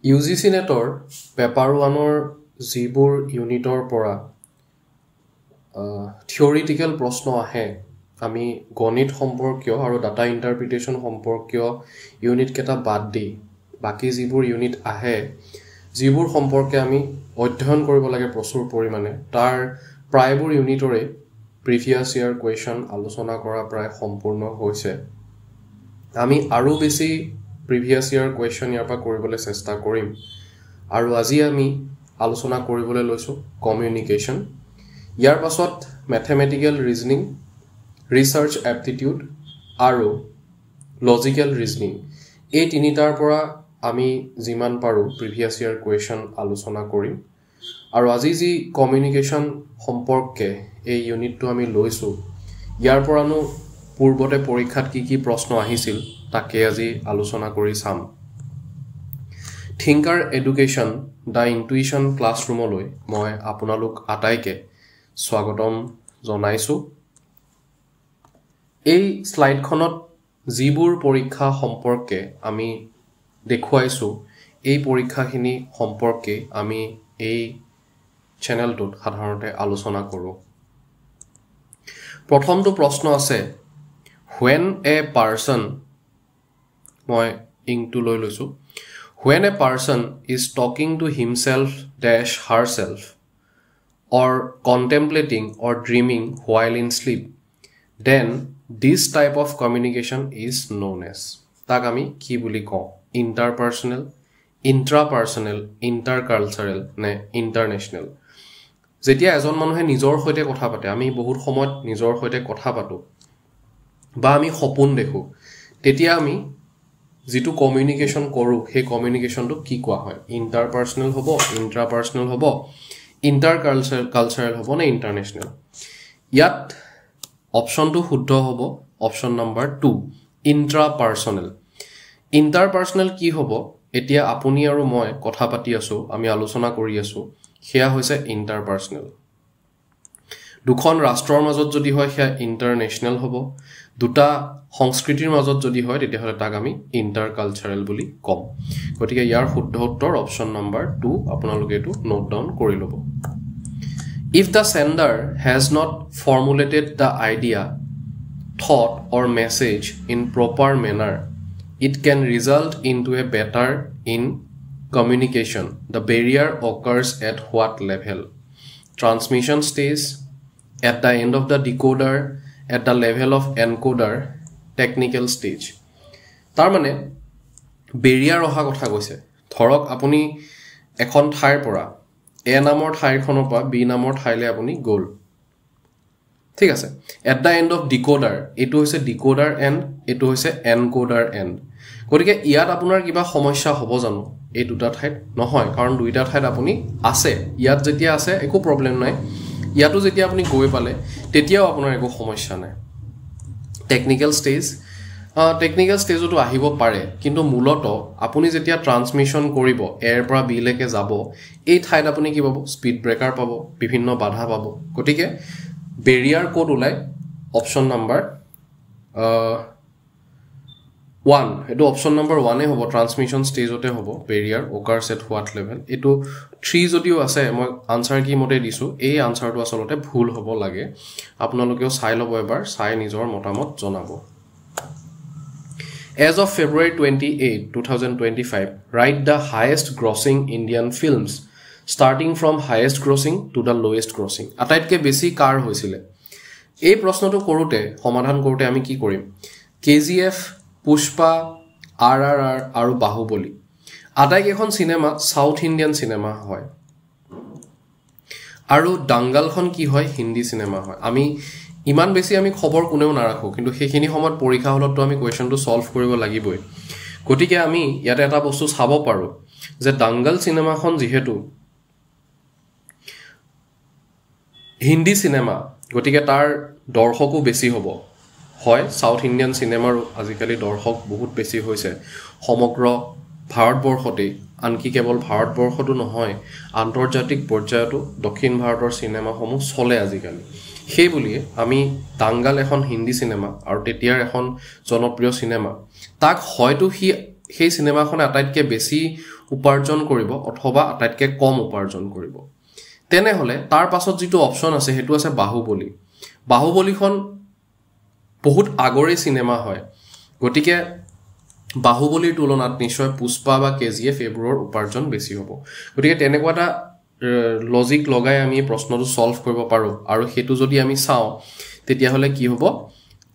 UGC নেটৰ paper 1ৰ যিবোৰ ইউনিটৰ পৰা থিওৰিটিক্যাল প্ৰশ্ন আহে আমি গণিত সম্পৰ্কীয় আৰু ডাটা ইন্টাৰপ্ৰিটেশন সম্পৰ্কীয় ইউনিট কেটা বাদ দি বাকি যিবোৰ ইউনিট আহে যিবোৰ সম্পৰ্কে আমি অধ্যয়ন কৰিব লাগে প্ৰচুৰ পৰিমাণে তাৰ প্ৰায়বোৰ ইউনিটৰে প্ৰিভিয়াস ইয়াৰ কোৱেশ্চন আলোচনা কৰা প্ৰায় সম্পূৰ্ণ হৈছে আমি আৰু বেছি প্ৰিভিয়াস ইয়াৰ কোৱেশ্চন ইয়াৰ পৰা কৰিবলৈ চেষ্টা কৰিম আৰু আজি আমি আলোচনা কৰিবলৈ লৈছো কমিউনিকেশন ইয়াৰ পাছত ম্যাথমেটিক্যাল ৰিজনিং ৰিসাৰ্চ এপ্টিটিউড আৰু লজিক্যাল ৰিজনিং এই তিনিটাৰ পৰা আমি যিমান পাৰো প্ৰিভিয়াস ইয়াৰ কোৱেশ্চন আলোচনা কৰিম আৰু আজি যি কমিউনিকেশন সম্পৰ্কে এই ইউনিটটো আমি লৈছো ইয়াৰ পৰানো পূৰ্বতে পৰীক্ষাত কি প্ৰশ্ন আহিছিল তাকে আজি আলোচনা কৰি চাম থিংকাৰ এডুকেশন দা ইনটুইশন ক্লাছৰুমলৈ মই আপোনালোক আটাইকে স্বাগতম জনাইছো এই স্লাইডখনত যিবোৰ পৰীক্ষা সম্পৰ্কে আমি দেখুৱাইছো এই পৰীক্ষাখিনি সম্পৰ্কে আমি এই চেনেলটোত সাধাৰণতে আলোচনা কৰো প্ৰথমটো প্ৰশ্ন আছে when a person মই ইংটো লৈ লৈছো when a person is talking to himself dash herself or contemplating or dreaming while in sleep then this type of communication is known as tak ami ki buli ko interpersonal intrapersonal intercultural ne international jetia ejon manuhe nijor hoite kotha pate ami bahut সময়ত nijor hoite kotha patu ba ami hopun dekhu tetia ami jitu communication koru he communication to ki koa hoy interpersonal hobo intrapersonal hobo intercultural hobo na international yat option to শুদ্ধ হ'ব option number 2 intrapersonal interpersonal কি হ'ব এতিয়া আপুনি আৰু মই কথা পাতি আছো আমি আলোচনা কৰি আছো হেয়া হৈছে interpersonal দুখন ৰাষ্ট্ৰৰ মাজত যদি হয় হেয়া international হ'ব দুটা সংস্কৃতিৰ মাজত যদি হয় তেতিয়া হলে তাক আমি intercultural বুলি কম গতিকে ইয়াৰ শুদ্ধ উত্তৰ option number 2 আপোনালোকে এটো নোট ডাউন কৰি ল'ব If the sender has not formulated the idea, thought or message in proper manner, it can result into a better in communication. The barrier occurs at what level? Transmission stage, at the end of the decoder, at the level of encoder, technical stage. Tar mane barrier oha kotha koise. Thorok apuni ekhon thair pora A নামৰ ঠাইখনৰ পৰা B নামৰ ঠাইলে আপুনি গল ঠিক আছে at the end of decoder এটো হৈছে decoder end এটো হৈছে encoder end গতিকে ইয়াত আপোনাৰ কিবা সমস্যা হ'ব জানো এই দুটা ঠাইত নহয় কাৰণ দুইটা ঠাইত আপুনি আছে ইয়াত যেতিয়া আছে একো প্ৰবলেম নাই ইয়াতো যেতিয়া আপুনি গৈ পালে তেতিয়াও আপোনাৰ একো সমস্যা নাই টেকনিক্যাল স্টেজ টেকনিক্যাল স্টেজটো আহিব পাৰে কিন্তু মূলত আপুনি যেতিয়া ট্ৰান্সমিশন কৰিব এৰ পৰা বি লৈকে যাব এই ঠাইত আপুনি কি পাব স্পিড ব্ৰেকাৰ পাব বিভিন্ন বাধা পাব গতিকে বেৰিয়াৰ কোড উলাই অপচন নাম্বাৰ 1 এটো অপচন নাম্বাৰ 1 এ হ'ব ট্ৰান্সমিশন স্টেজতে হ'ব Barrier occurs at what level এটো 3 যদিও আছে মই আনসাৰ কি মতে দিছো এই আনসাৰটো আসলতে ভুল হ'ব লাগে আপোনালোকেও চাই লব এবাৰ চাই নিজৰ মতামত জনাব As of February 28, 2025, write the highest grossing Indian films, starting from highest grossing to the lowest grossing. আটাইতকে বেছি কাৰ হৈছিলে এই প্ৰশ্নটো কৰোতে সমাধান কৰোতে আমি কি কৰিম KGF পুষ্পা RRR আৰু বাহুবলী আটাইকেখন সিনেমা সাউথ ইন্ডিয়ান সিনেমা হয় আৰু দাঙ্গালখন কি হয় হিন্দী সিনেমা হয় আমি ইমান বেছি আমি খবৰ কোনেও না ৰাখো কিন্তু সেইখিনি সময়ত পৰীক্ষা হলতো আমি কোৱেশ্চনটো সলভ কৰিব লাগিবই গতিকে আমি ইয়াতে এটা বস্তু চাব পাৰো যে দাঙ্গল সিনেমাখন যেহেতু হিন্দী সিনেমা গতিকে তাৰ দৰ্শকো বেছি হ'ব হয় সাউথ ইন্ডিয়ান সিনেমাৰ আজিকালি দৰ্শক বহুত বেছি হৈছে সমগ্ৰ ভাৰতবৰ্ষতে আনকি কেৱল ভাৰতবৰ্ষটো নহয় আন্তৰ্জাতিক পৰ্যায়তো দক্ষিণ ভাৰতৰ সিনেমাসমূহ চলে আজিকালি সেই বুলি আমি দাঙ্গাল এখন হিন্দী সিনেমা আৰু তেতিয়াৰ এখন জনপ্ৰিয় সিনেমা তাক হয়তো সেই সিনেমাখন আটাইতকে বেছি উপাৰ্জন কৰিব অথবা আটাইতকৈ কম উপাৰ্জন কৰিব তেনেহলে তাৰ পাছত যেটো অপচন আছে হেতু আছে বাহুবলী বাহুবলীখন বহুত আগৰে সিনেমা হয় গটিকে বাহুবলীৰ তুলনাত নিশ্চয় পুষ্পা বা কেজিএফ এবোৰৰ উপাৰ্জন বেছি হ'ব গটিকে তেনেকুৱাটা লজিক লগাই আমি প্ৰশ্নটো সলভ কৰিব পাৰো আৰু হেতু যদি আমি চাও তেতিয়া হলে কি হ'ব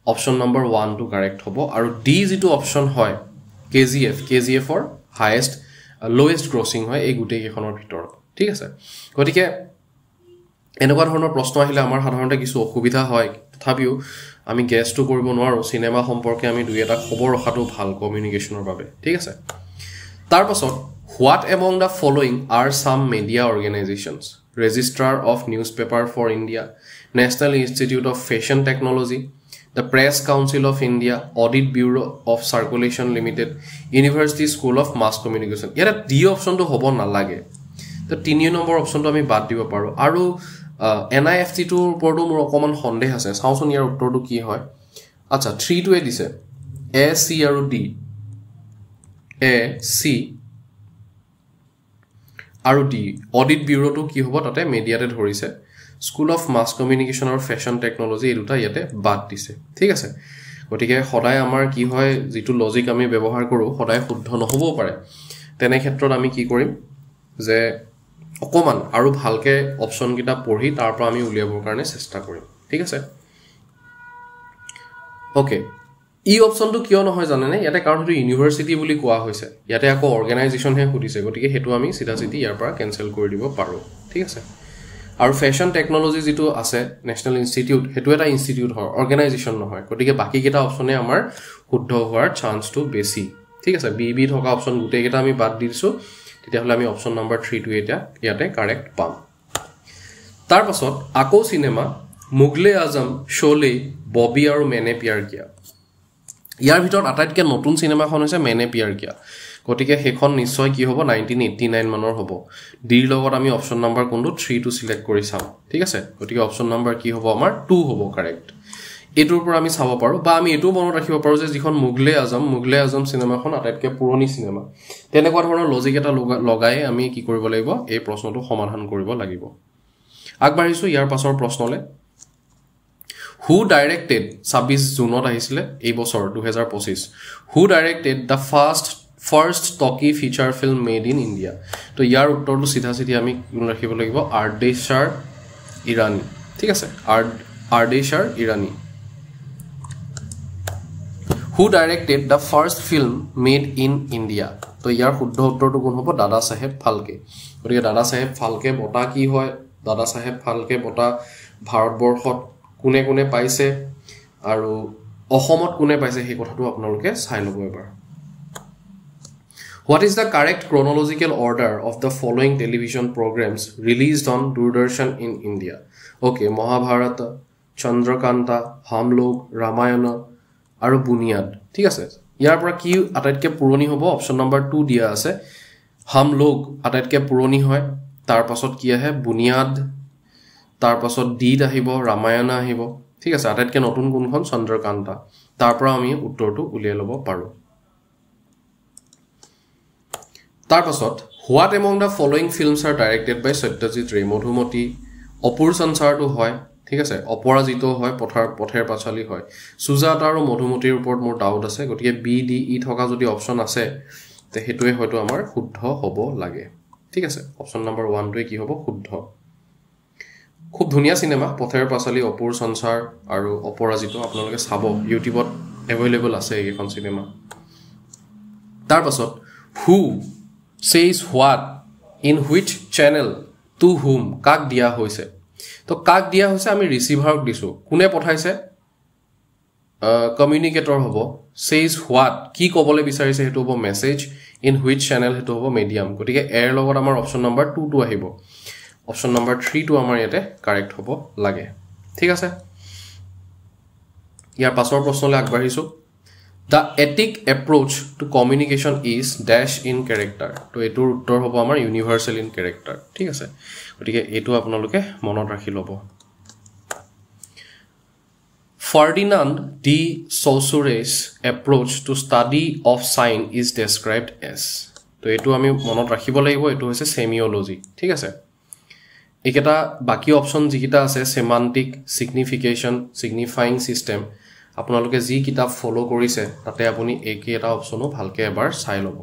অপচন নম্বৰ 1 টু কাৰেক্ট হ'ব আৰু ডি যেটো অপচন হয় কেজিএফ অৰ হাইয়েষ্ট লোৱেষ্ট গ্ৰছিং হয় এই গুটেই কেখনৰ ভিতৰত ঠিক আছে গটিকে এনেকুৱা ধৰণৰ প্ৰশ্ন আহিলে আমাৰ সাধাৰণতে কিছু অসুবিধা হয় তথাপিও আমি গেছটো কৰিব নোৱাৰো সিনেমা সম্পৰ্কে আমি দুই এটা খবৰ ৰখাটো ভাল কমিউনিকেশনৰ বাবে ঠিক আছে তাৰ পাছত what among the following are some media organizations registrar of newspaper for India National Institute of Fashion Technology the Press Council of India Audit Bureau of Circulation Limited University School of Mass Communication ইয়াত D অপচনটো হ'ব নালাগে তো 3 number অপচনটো আমি বাদ দিব পাৰো আৰু NIFT টোৰ ওপৰতো মোৰ অকমান সন্দেহ আছে চাওচোন ইয়াৰ উত্তৰটো কি হয় আচ্ছা 3 টোৱে দিছে A C আৰু D A C আৰু D অডিট ব্যুৰোটো কি হ'ব তাতে মিডিয়াতে ধৰিছে স্কুল অফ মাস কমিউনিকেশন আৰু ফ্যাশন টেকনলজি এই দুটা ইয়াতে বাদ দিছে ঠিক আছে গটিকে সদায় আমাৰ কি হয় যেটো লজিক আমি ব্যৱহাৰ কৰো সদায় শুদ্ধ নহবও পাৰে তেনে ক্ষেত্ৰত আমি কি কৰিম যে অকমান আৰু ভালকে অপচন কিটা পঢ়ি তাৰ পৰা আমি উলিয়াবৰ কাৰণে চেষ্টা কৰিম ঠিক আছে ওকে ই অপচনটো কিয় নহয় জানেনে ইয়াতে কাৰণ হেতু ইউনিভাৰ্সিটি বুলি কোৱা হৈছে ইয়াতে আকৌ অৰ্গানাইজেচন হে খুদিছে গটিকে হেতু আমি সিধা সিধি ইয়াৰ পৰা কেনসেল কৰি দিব পাৰো ঠিক আছে আৰু ফ্যাশন টেকনলজি যেটো আছে নেশনাল ইনষ্টিটিউট হেতু এটা ইনষ্টিটিউট হয় অৰ্গানাইজেচন নহয় গটিকে বাকি কেটা অপচনে আমাৰ শুদ্ধ হোৱাৰ চান্সটো বেছি ঠিক আছে বি থকা অপচন গুটেই কেটা আমি বাদ দিছো তেতিয়া হলে আমি অপচন নম্বৰ 3 টো এটা ইয়াতে কাৰেক্ট পাম তাৰ পাছত আকো সিনেমা মুগলে আজম শোলে ববি আৰু মেনে প্যাৰ কিয়া ইয়াৰ ভিতৰত আটাইতকৈ নতুন সিনেমাখন হৈছে মেনে প্যাৰ কিয়া গটিকে হেখন নিশ্চয় কি হ'ব 1989 মানৰ হ'ব ডিৰ লগত আমি অপচন নম্বৰ কোনটো 3 টো সিলেক্ট কৰি চাম ঠিক আছে গটিকে অপচন নম্বৰ কি হ'ব আমাৰ 2 হ'ব কাৰেক্ট এটোৰ পৰা আমি চাব পাৰো বা আমি এটো মনত ৰাখিব পাৰো যে যিখন মুগলে আজম সিনেমাখন আটাইতকৈ পুৰণি সিনেমা তেনেকুৱা ধৰণৰ লজিক এটা লগাই আমি কি কৰিব লাগিব এই প্ৰশ্নটো সমাধান কৰিব লাগিব আগবাঢ়িছো ইয়াৰ পাছৰ প্ৰশ্নলে Who directed 26 জুনত আহিছিলে এই বছৰ 2025 Who directed the first talkie feature film made in India তো ইয়াৰ উত্তৰটো সিধা সিধি আমি ৰাখিব লাগিব আৰদেশাৰ ইৰানী ঠিক আছে আৰদেশাৰ ইৰানী Who directed the first film made in India তো ইয়াৰ শুদ্ধ উত্তৰটো কোন হ'ব দাদা সাহেব ফালকে গতিকে দাদা সাহেব ফালকে বটা কি হয় দাদা সাহেব ফালকে বটা ভাৰতবৰ্ষত কোনে কোনে পাইছে আৰু অসমত কোনে পাইছে সেই কথাটো আপোনালোকে চাই ল'ব এবাৰ What is the correct chronological order of the following television programs released on Doordarshan in India Okay Mahabharata Chandrakanta Hamlok Ramayana আৰু বুনিয়াদ ঠিক আছে ইয়াৰ পৰা কি আটাইতকৈ পুৰণি হ'ব অপচন নম্বৰ 2 দিয়া আছে হামলোক আটাইতকৈ পুৰণি হয় তাৰ পাছত কি আহে বুনিয়াদ তাৰ পাছত ডিড আহিব ৰামায়ণ আহিব ঠিক আছে আটাইতকৈ নতুন কোনখন চন্দ্ৰকান্তা তাৰ পৰা আমি উত্তৰটো উলিয়াই ল'ব পাৰো তাৰ পাছত What among the following films are directed by Satyajit Ray Madhumati অপুৰ সংসাৰটো হয় ঠিক আছে অপৰাজিত হয় পথেৰ পাছালি হয় সুজাতা আৰু মধুমতিৰ ওপৰত মোৰ ডাউট আছে গতিকে বি ডি ই থকা যদি অপচন আছে তে হেতুৱে হয়তো আমাৰ শুদ্ধ হ'ব লাগে ঠিক আছে অপচন নম্বৰ 1 টোৱে কি হ'ব শুদ্ধ খুব ধুনিয়া সিনেমা পথেৰ পাছালি অপুৰ সংসাৰ আৰু অপৰাজিত আপোনালোকে চাব ইউটিউবত এভেইলেবল আছে এইখন সিনেমা তাৰ পাছত Who says what in which channel to whom কাক দিয়া হৈছে তো কাক দিয়া হৈছে আমি ৰিসিভাৰক দিছো কোনে পঠাইছে কমিউনিকেটৰ হ'ব says what কি কবলে বিচাৰিছে হেতু হ'ব মেসেজ in which channel হেতু হ'ব মিডিয়াম গতিকে এৰ লগত আমাৰ অপচন নম্বৰ 2 টো আহিব অপচন নম্বৰ 3 টো আমাৰ ইয়াতে কাৰেক্ট হ'ব লাগে ঠিক আছে ইয়াৰ পাছৰ প্ৰশ্নলৈ আগবাঢ়িছো The ethic approach to communication is dash in character তো এটোৰ উত্তৰ হ'ব আমাৰ universal in character ঠিক আছে গতিকে এটো আপোনালোকে মনত ৰাখি ল'ব Ferdinand de Saussure's approach to study of sign is described as তো এইটো আমি মনত ৰাখিব লাগিব এইটো হৈছে সেমিওলজি ঠিক আছে এইকেটা বাকি অপচন যিকিটা আছে সেমান্টিক সিগনিফিকেশন সিগনিফাইং সিস্টেম আপোনালোকে যি কিতাপ ফলো কৰিছে তাতে আপুনি এইকেটা অপচনো ভালকে এবাৰ চাই ল'ব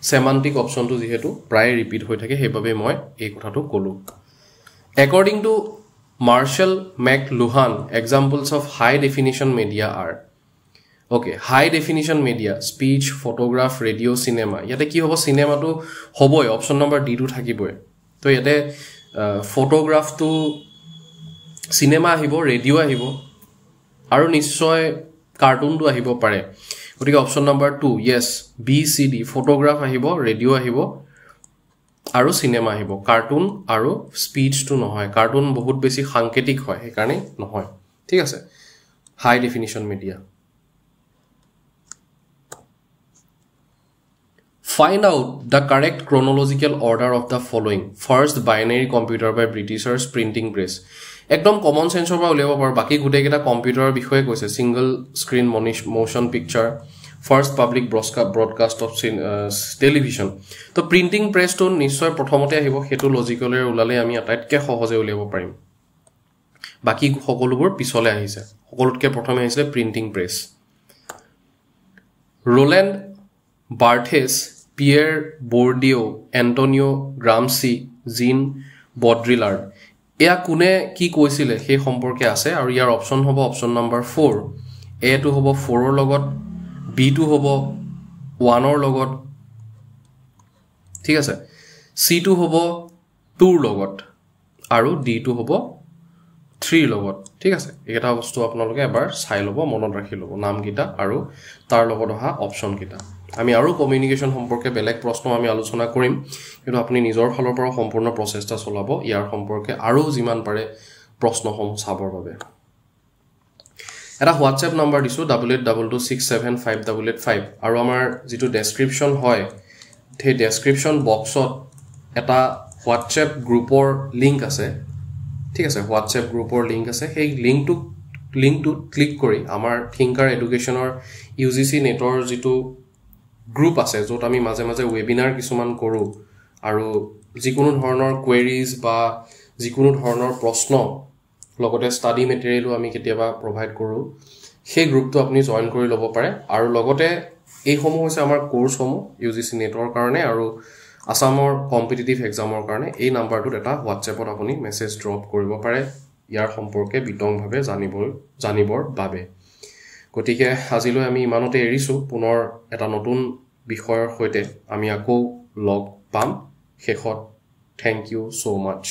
সেমান্টিক অপচনটো যেহেতু প্ৰায় ৰিপিট হৈ থাকে সেইভাবে মই এই কথাটো কলো according to Marshall McLuhan examples of high definition media are okay high definition media speech photograph radio cinema yate ki hobo cinema to hoboi option number d to thakiboi to yate photograph to cinema ahibo radio ahibo aru nischoy cartoon to ahibo pare gotike option number 2 yes b c d photograph ahibo radio ahibo aru cinema ahibo cartoon aru speech to nohoy cartoon bahut beshi sanketik hoy he karone nohoy thik ase high definition media Find out the correct chronological order of the following. First, binary computer by Britishers printing press. একদম common সেন্সৰ পৰা উলিয়াব পাৰ বাকি গুটে কেটা কম্পিউটাৰৰ বিষয়ে কৈছে single screen motion picture first public broadcast of television তো printing প্ৰেছটো নিশ্চয় প্ৰথমতে আহিব হেতু লজিকলে উলালে আমি আটাইতকে সহজে উলিয়াব পাৰিম বাকি সকলোবোৰ পিছলে আহিছে সকলোতকে প্ৰথমে আহিছে printing press Roland Barthes Pierre Bourdieu, Antonio Gramsci, Jean Baudrillard. এয়া কোনে কি কৈছিলে সেই সম্পৰ্কে আছে আৰু ইয়াৰ অপচন হ'ব অপচন নম্বৰ 4 A টো হ'ব 4 ৰ লগত B টো হ'ব 1 ৰ লগত ঠিক আছে C টো হ'ব 2 ৰ লগত আৰু D টো হ'ব 3 ৰ লগত ঠিক আছে এটা বস্তু আপোনালোকে এবাৰ চাই ল'ব মনত ৰাখি ল'ব নাম কিটা আৰু তাৰ লগত অহা অপচন কিটা আমি আৰু কমিউনিকেশন সম্পৰ্কে বেলেগ প্ৰশ্ন আমি আলোচনা কৰিম কিন্তু আপুনি নিজৰ ফালৰ পৰা সম্পূৰ্ণ প্ৰচেষ্টা চলাব ইয়াৰ সম্পৰ্কে আৰু যিমান পাৰে প্ৰশ্নসমূহ চাবৰ বাবে এটা WhatsApp নম্বৰ দিছো 8822675885 আৰু আমাৰ যেটো ডেসক্ৰিপচন হয় সেই ডেসক্ৰিপচন বক্সত এটা WhatsApp গ্ৰুপৰ লিংক আছে ঠিক আছে WhatsApp গ্ৰুপৰ লিংক আছে সেই লিংকটো ক্লিক কৰি আমাৰ থিংকাৰ এডুকেশনৰ UGC নেটৰ যেটো গ্ৰুপ আছে যত আমি মাঝে মাঝে ওয়েবিনাৰ কিছুমান কৰো আৰু যিকোনো ধৰণৰ কোৱেৰিজ বা যিকোনো ধৰণৰ প্ৰশ্ন লগতে ষ্টাডি মেটেৰিয়েলও আমি কেতিয়াবা প্ৰভাইড কৰো সেই গ্ৰুপটো আপুনি জয়েন কৰি ল'ব পাৰে আৰু লগতে এই সমূহ হৈছে আমাৰ কোৰ্সসমূহ UGC নেটৰ কাৰণে আৰু আসামৰ কম্পিটিটিভ এক্সামৰ কাৰণে এই নাম্বাৰটোত এটা WhatsAppত আপুনি মেছেজ ড্ৰপ কৰিব পাৰে ইয়াৰ সম্পৰ্কে বিতংভাৱে জানিবৰ বাবে গতিকে আজিলৈ আমি ইমানতে এৰিছো পুনৰ এটা নতুন বিষয়ৰ সৈতে আমি আকৌ লগ পাম শেষত থ্যাংক ইউ সো মাচ